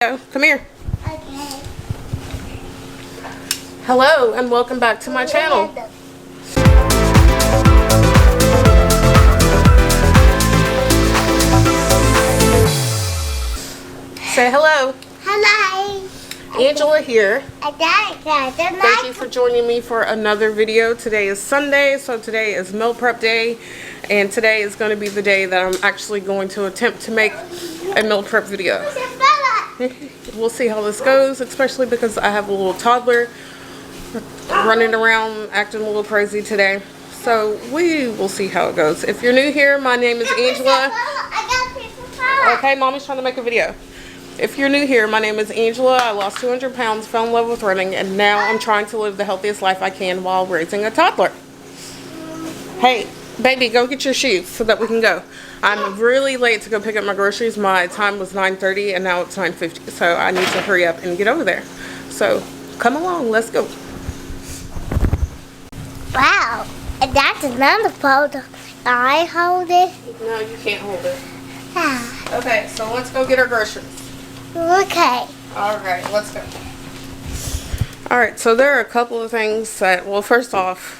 Come here. Okay. Hello and welcome back to my channel. Say hello. Hello. Angela here. Thank you for joining me for another video. Today is Sunday, so today is meal prep day, and today is going to be the day that I'm actually going to attempt to make a meal prep video. We'll see how this goes, especially because I have a little toddler running around acting a little crazy today. So we will see how it goes. If you're new here, my name is Angela. Okay, mommy's trying to make a video. If you're new here, my name is Angela. I lost 200 pounds, fell in love with running, and now I'm trying to live the healthiest life I can while raising a toddler. Hey, baby, go get your shoes so that we can go. I'm really late to go pick up my groceries. My time was 9:30 and now it's 9:50, so I need to hurry up and get over there. So come along, let's go. Wow, and that's another photo. I hold it. No, you can't hold it. Ah, Okay, so let's go get our groceries. okay. Alright, let's go. Alright, so there are a couple of things that, well, first off,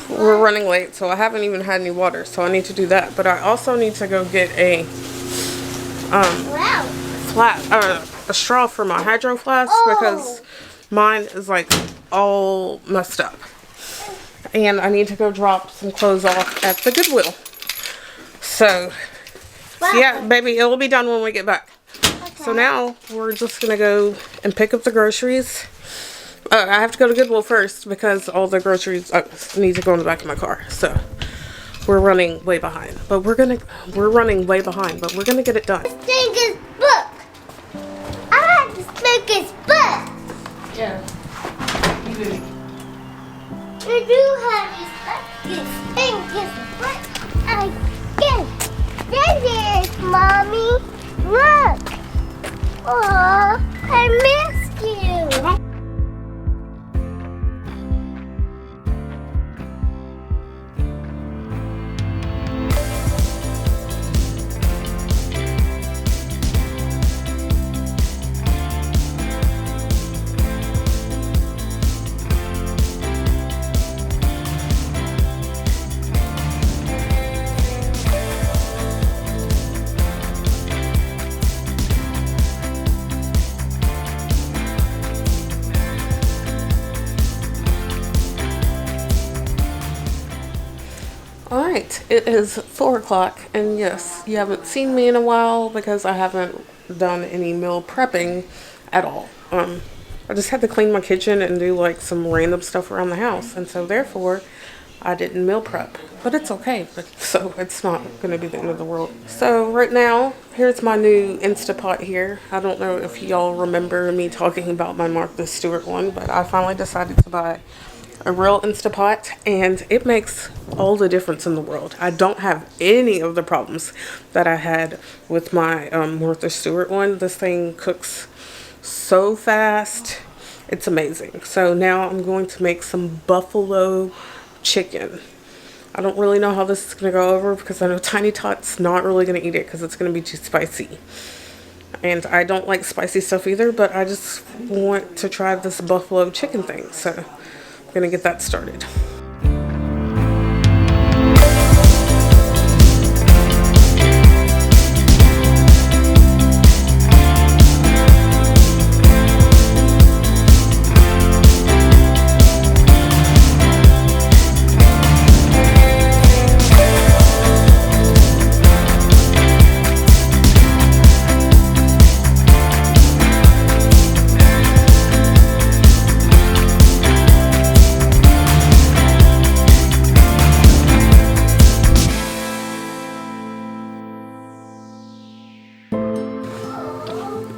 we're running late, so I haven't even had any water, so I need to do that. But I also need to go get a Wow. a straw for my hydro flask because mine is like all messed up. And I need to go drop some clothes off at the Goodwill. So yeah, baby, it will be done when we get back. Okay. So now we're just gonna go and pick up the groceries. I have to go to Goodwill first because all the groceries need to go in the back of my car. So we're running way behind, but we're running way behind, but we're gonna get it done. Sing his book. I like to speak his book. Yeah. You do. You do have to sing his book. Again. There is, Mommy. Look. Aw, I missed you. Alright, it is 4 o'clock, and yes, you haven't seen me in a while because I haven't done any meal prepping at all. I just had to clean my kitchen and do like some random stuff around the house, and so therefore I didn't meal prep. But it's okay, so it's not going to be the end of the world. So right now, here's my new Instapot here. I don't know if y'all remember me talking about my Martha Stewart one, but I finally decided to buy a real Instapot, and it makes all the difference in the world. I don't have any of the problems that I had with my Martha Stewart one. This thing cooks so fast. It's amazing. So now I'm going to make some buffalo chicken. I don't really know how this is going to go over because I know Tiny Tot's not really going to eat it because it's going to be too spicy. And I don't like spicy stuff either, but I just want to try this buffalo chicken thing. So I'm gonna get that started.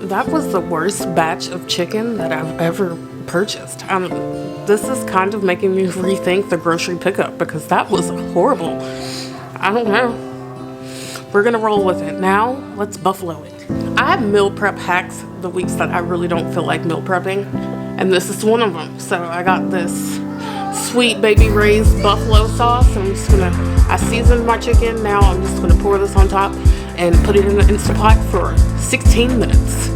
That was the worst batch of chicken that I've ever purchased. This is kind of making me rethink the grocery pickup because that was horrible. I don't know. We're gonna roll with it. Now, let's buffalo it. I have meal prep hacks the weeks that I really don't feel like meal prepping, and this is one of them. So I got this sweet baby raised buffalo sauce. I seasoned my chicken. Now I'm just gonna pour this on top and put it in the Instapot for 16 minutes.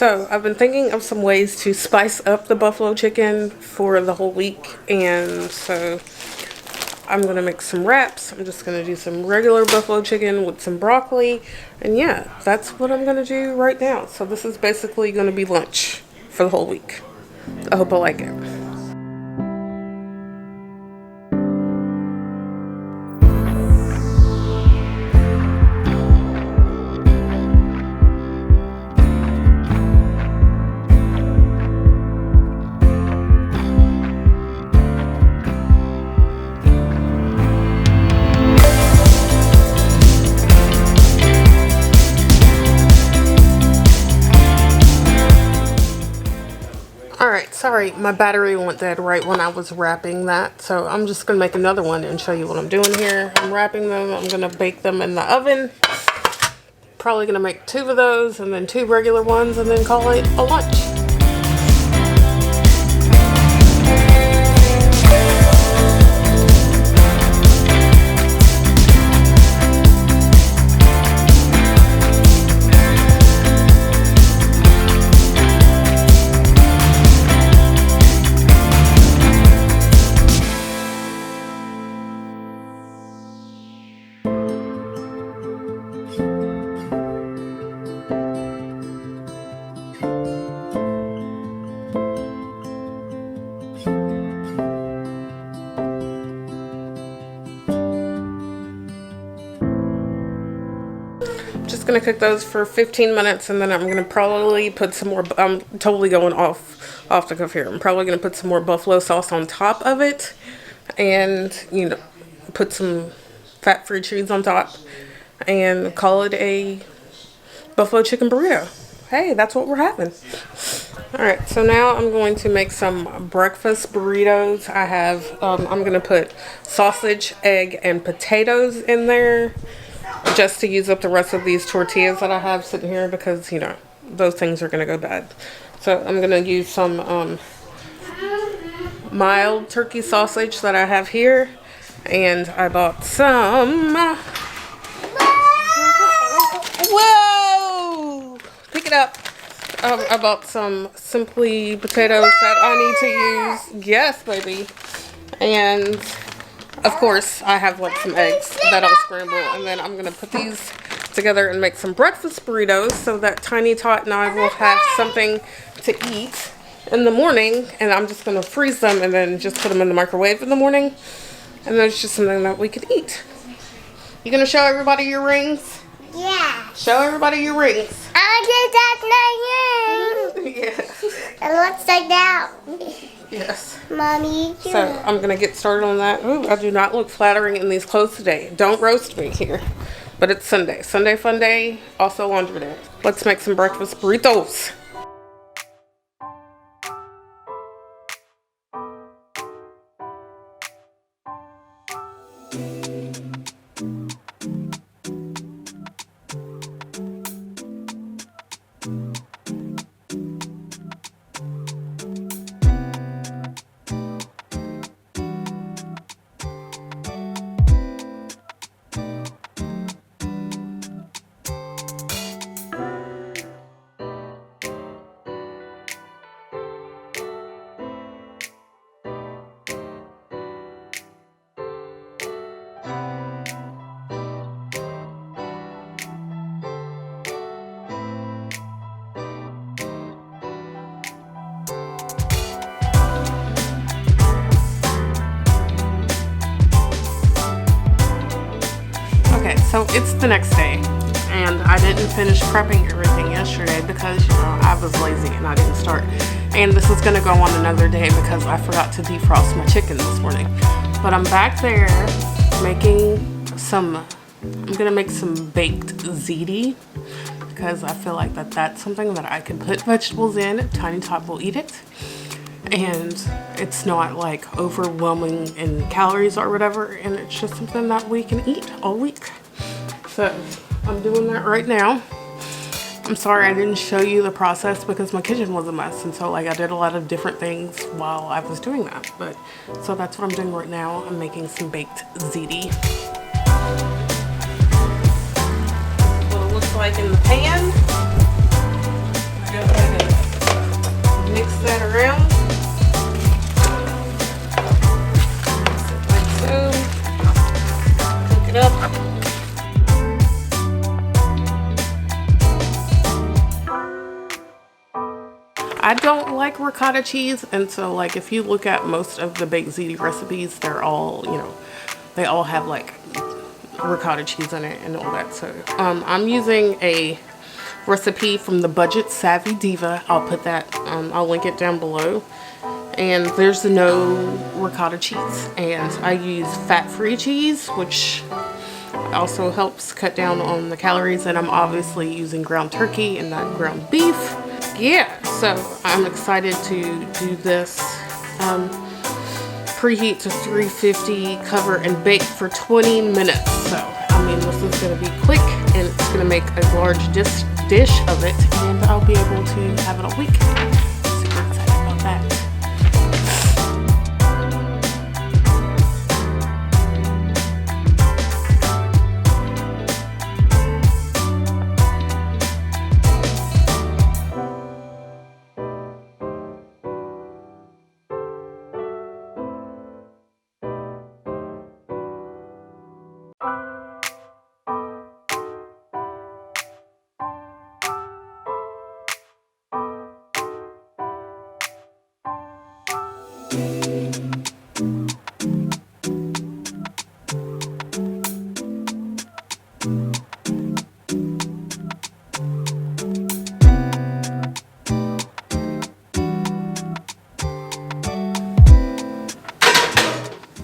So I've been thinking of some ways to spice up the buffalo chicken for the whole week, and so I'm gonna make some wraps. I'm just gonna do some regular buffalo chicken with some broccoli, and yeah, that's what I'm gonna do right now. So this is basically gonna be lunch for the whole week. I hope I like it. Alright, sorry, my battery went dead right when I was wrapping that, so I'm just going to make another one and show you what I'm doing here. I'm wrapping them, I'm going to bake them in the oven. Probably going to make 2 of those and then 2 regular ones and then call it a lunch. Just gonna cook those for 15 minutes and then I'm gonna probably put some more, I'm totally going off the cuff here. I'm probably gonna put some more buffalo sauce on top of it and, you know, put some fat-free cheese on top and call it a buffalo chicken burrito. Hey, that's what we're having. Alright, so now I'm going to make some breakfast burritos. I have, I'm gonna put sausage, egg, and potatoes in there, just to use up the rest of these tortillas that I have sitting here because, you know, those things are going to go bad. So I'm going to use some mild turkey sausage that I have here. And I bought some... Whoa! Pick it up. I bought some Simply potatoes that I need to use. Yes, baby. And... of course, I have like some eggs that I'll scramble, and then I'm going to put these together and make some breakfast burritos so that Tiny Tot and I will have something to eat in the morning, and I'm just going to freeze them and then just put them in the microwave in the morning, and then it's just something that we could eat. You going to show everybody your rings? Yeah. Show everybody your rings. I did that ring. Yeah. It looks like that. Yes. Mommy, So I'm going to get started on that. Ooh, I do not look flattering in these clothes today. Don't roast me here. But it's Sunday. Sunday fun day. Also laundry day. Let's make some breakfast burritos. Okay, so it's the next day, and I didn't finish prepping everything yesterday because, you know, I was lazy and I didn't start. And this is gonna go on another day because I forgot to defrost my chicken this morning. But I'm back there making some, I'm gonna make some baked ziti because I feel like that's something that I can put vegetables in. Tiny Tot will eat it. And it's not like overwhelming in calories or whatever, and it's just something that we can eat all week. So I'm doing that right now. I'm sorry I didn't show you the process because my kitchen was a mess, and so like I did a lot of different things while I was doing that. But so that's what I'm doing right now. I'm making some baked ziti. What it looks like in the pan. Go ahead mix that around. Mix it like so. Cook it up. I don't like ricotta cheese, and so like if you look at most of the baked ziti recipes, they're all, you know, they all have like ricotta cheese in it and all that. So I'm using a recipe from the Budget Savvy Diva. I'll put that, I'll link it down below. And there's no ricotta cheese, and I use fat-free cheese, which also helps cut down on the calories. And I'm obviously using ground turkey and not ground beef. Yeah, so I'm excited to do this. Preheat to 350, cover and bake for 20 minutes. So, I mean, this is going to be quick, and it's going to make a large dish of it, and I'll be able to have it all week. Super excited about that.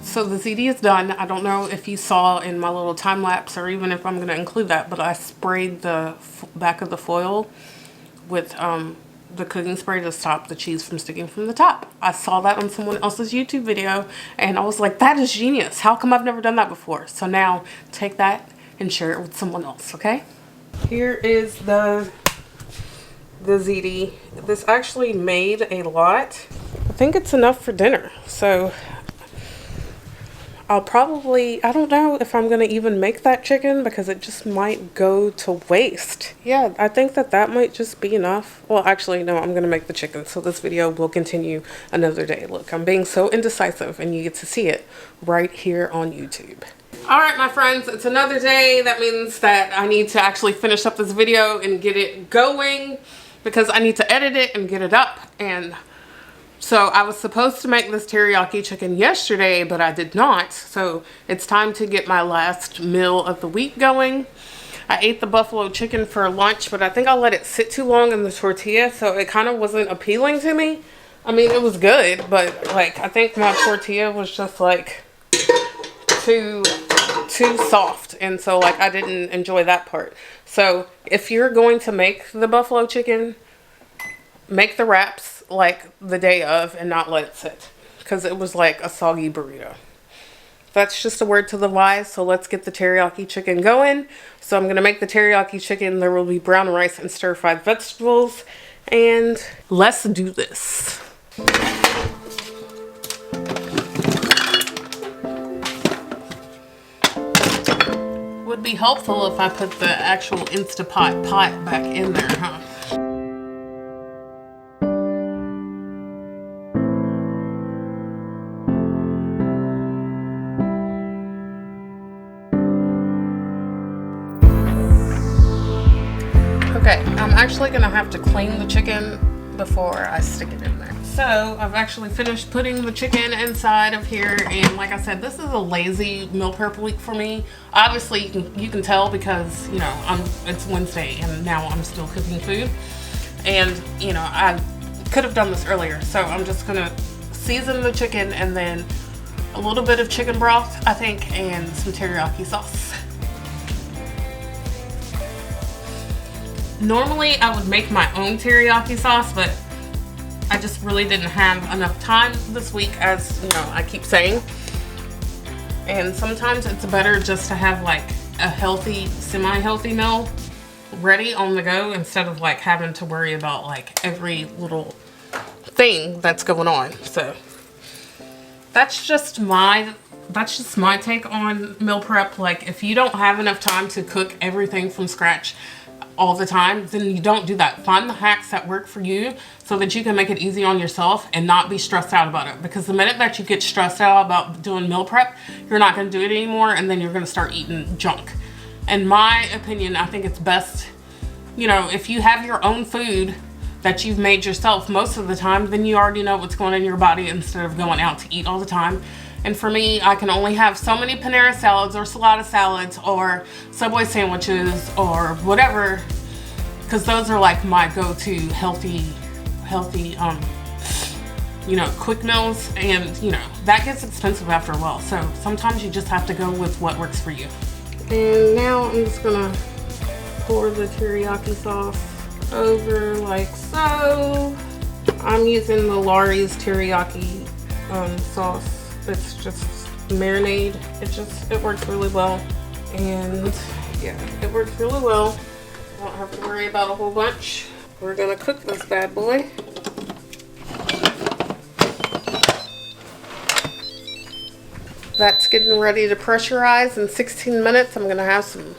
So the ziti is done. I don't know if you saw in my little time lapse, or even if I'm going to include that, but I sprayed the back of the foil with the cooking spray to stop the cheese from sticking from the top. I saw that on someone else's YouTube video, and I was like, that is genius. How come I've never done that before? So now take that and share it with someone else, okay? Here is the ziti. This actually made a lot. I think it's enough for dinner. So I'll probably, I don't know if I'm going to even make that chicken, because it just might go to waste. Yeah, I think that might just be enough. Well, actually, no, I'm going to make the chicken. So this video will continue another day. Look, I'm being so indecisive, and you get to see it right here on YouTube. All right, my friends, it's another day. That means that I need to actually finish up this video and get it going, because I need to edit it and get it up. And so I was supposed to make this teriyaki chicken yesterday, but I did not. So it's time to get my last meal of the week going. I ate the buffalo chicken for lunch, but I think I let it sit too long in the tortilla, so it kind of wasn't appealing to me. I mean, it was good, but like I think my tortilla was just like too soft, and so like I didn't enjoy that part. So if you're going to make the buffalo chicken, make the wraps like the day of and not let it sit, because it was like a soggy burrito. That's just a word to the wise. So let's get the teriyaki chicken going. So I'm going to make the teriyaki chicken. There will be brown rice and stir-fried vegetables, and let's do this. Would be helpful if I put the actual Instapot pot back in there, huh? Okay, I'm actually gonna have to clean the chicken before I stick it in there. So I've actually finished putting the chicken inside of here, and like I said, this is a lazy meal prep week for me. Obviously you can tell, because you know it's Wednesday and now I'm still cooking food, and you know I could have done this earlier. So I'm just gonna season the chicken, and then a little bit of chicken broth, I think, and some teriyaki sauce. Normally I would make my own teriyaki sauce, but I just really didn't have enough time this week, as you know I keep saying. And sometimes it's better just to have like a healthy, semi-healthy meal ready on the go, instead of like having to worry about like every little thing that's going on. So that's just my take on meal prep. Like if you don't have enough time to cook everything from scratch, all the time, then you don't do that. Find the hacks that work for you so that you can make it easy on yourself and not be stressed out about it. Because the minute that you get stressed out about doing meal prep, you're not going to do it anymore, and then you're going to start eating junk. In my opinion, I think it's best, you know, if you have your own food that you've made yourself most of the time, then you already know what's going in your body instead of going out to eat all the time. And for me, I can only have so many Panera salads or salada salads or Subway sandwiches or whatever, because those are like my go-to healthy, you know, quick meals. And, you know, that gets expensive after a while. So sometimes you just have to go with what works for you. And now I'm just gonna pour the teriyaki sauce over like so. I'm using the Lawry's teriyaki sauce. It's just marinade. It works really well. And yeah, it works really well. I don't have to worry about a whole bunch. We're gonna cook this bad boy. That's getting ready to pressurize. In 16 minutes, I'm gonna have some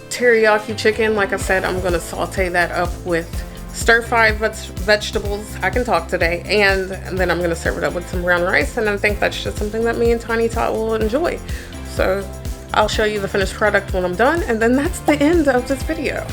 teriyaki chicken. Like I said, I'm gonna saute that up with stir-fried vegetables. I can talk today. And then I'm gonna serve it up with some brown rice. And I think that's just something that me and Tiny Tot will enjoy. So I'll show you the finished product when I'm done. And then that's the end of this video.